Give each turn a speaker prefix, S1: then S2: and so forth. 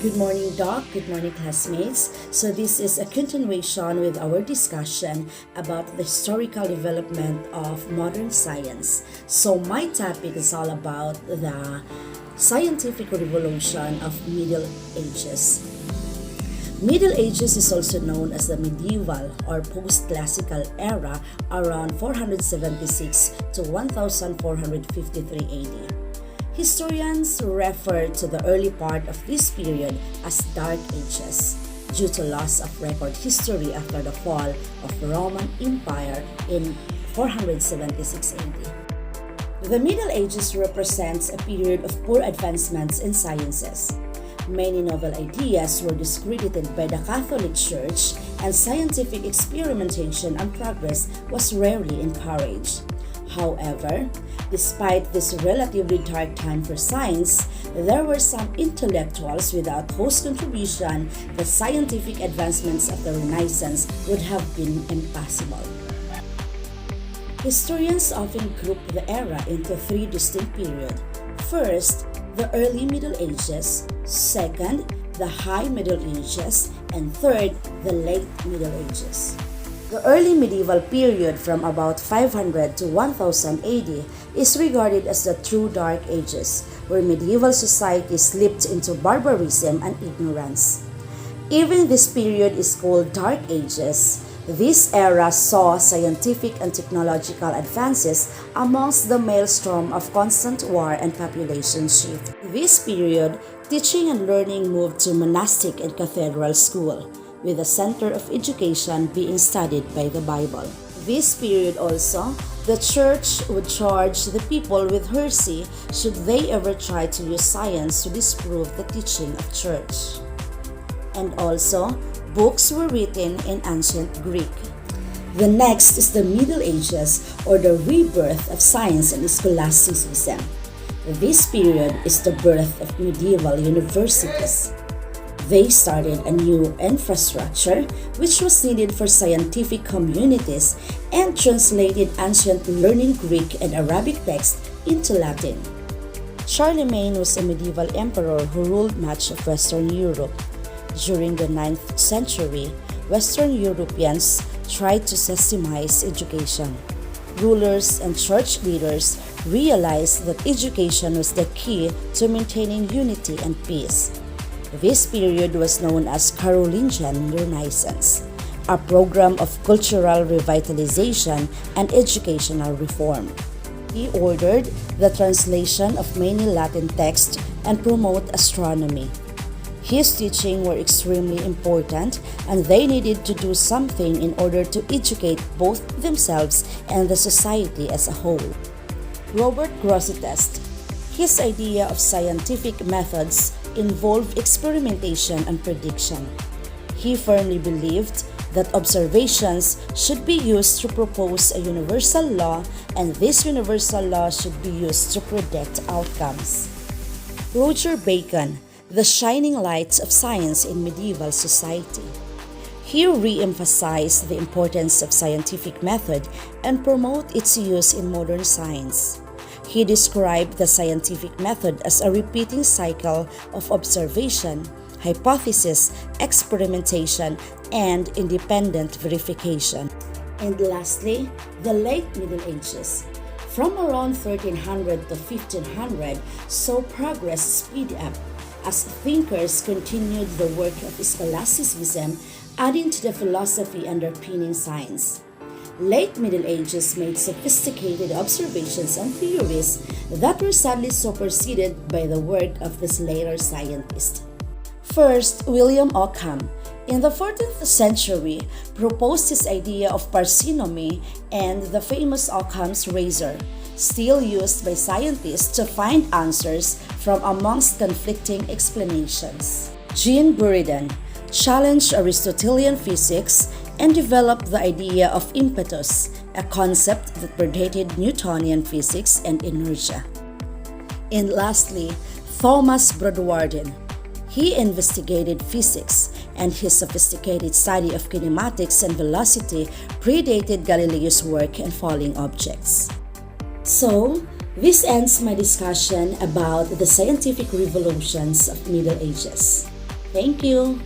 S1: Good morning, Doc. Good morning, classmates. So, this is a continuation with our discussion about the historical development of modern science. So, my topic is all about the scientific revolution of Middle Ages. Middle Ages is also known as the medieval or post-classical era around 476 to 1453 AD. Historians refer to the early part of this period as Dark Ages due to loss of record history after the fall of the Roman Empire in 476 AD. The Middle Ages represents a period of poor advancements in sciences. Many novel ideas were discredited by the Catholic Church, and scientific experimentation and progress was rarely encouraged. However, despite this relatively dark time for science, there were some intellectuals without whose contribution the scientific advancements of the Renaissance would have been impossible. Historians often group the era into three distinct periods. First, the early Middle Ages, second, the High Middle Ages, and third, the Late Middle Ages. The early medieval period from about 500 to 1000 AD is regarded as the true Dark Ages, where medieval society slipped into barbarism and ignorance. Even this period is called Dark Ages. This era saw scientific and technological advances amongst the maelstrom of constant war and population shift. This period, teaching and learning moved to monastic and cathedral school, with the center of education being studied by the Bible. This period also, the church would charge the people with heresy should they ever try to use science to disprove the teaching of church. And also, books were written in ancient Greek. The next is the Middle Ages, or the rebirth of science and scholasticism. This period is the birth of medieval universities. They started a new infrastructure which was needed for scientific communities and translated ancient learning Greek and Arabic texts into Latin. Charlemagne was a medieval emperor who ruled much of Western Europe. During the 9th century, Western Europeans tried to systemize education. Rulers and church leaders realized that education was the key to maintaining unity and peace. This period was known as Carolingian Renaissance, a program of cultural revitalization and educational reform. He ordered the translation of many Latin texts and promote astronomy. His teaching were extremely important, and they needed to do something in order to educate both themselves and the society as a whole. Robert Grosseteste. His idea of scientific methods involved experimentation and prediction. He firmly believed that observations should be used to propose a universal law, and this universal law should be used to predict outcomes. Roger Bacon, the shining lights of science in medieval society. He re-emphasized the importance of scientific method and promote its use in modern science. He described the scientific method as a repeating cycle of observation, hypothesis, experimentation, and independent verification. And lastly, the Late Middle Ages. From around 1300 to 1500, saw progress speed up as thinkers continued the work of scholasticism, adding to the philosophy underpinning science. Late Middle Ages made sophisticated observations and theories that were sadly superseded by the work of this later scientist. First, William Ockham, in the 14th century, proposed his idea of parsimony and the famous Ockham's razor, still used by scientists to find answers from amongst conflicting explanations. Jean Buridan challenged Aristotelian physics and developed the idea of impetus, a concept that predated Newtonian physics and inertia. And lastly, Thomas Brodwarden. He investigated physics, and his sophisticated study of kinematics and velocity predated Galileo's work in falling objects. So, this ends my discussion about the scientific revolutions of Middle Ages. Thank you.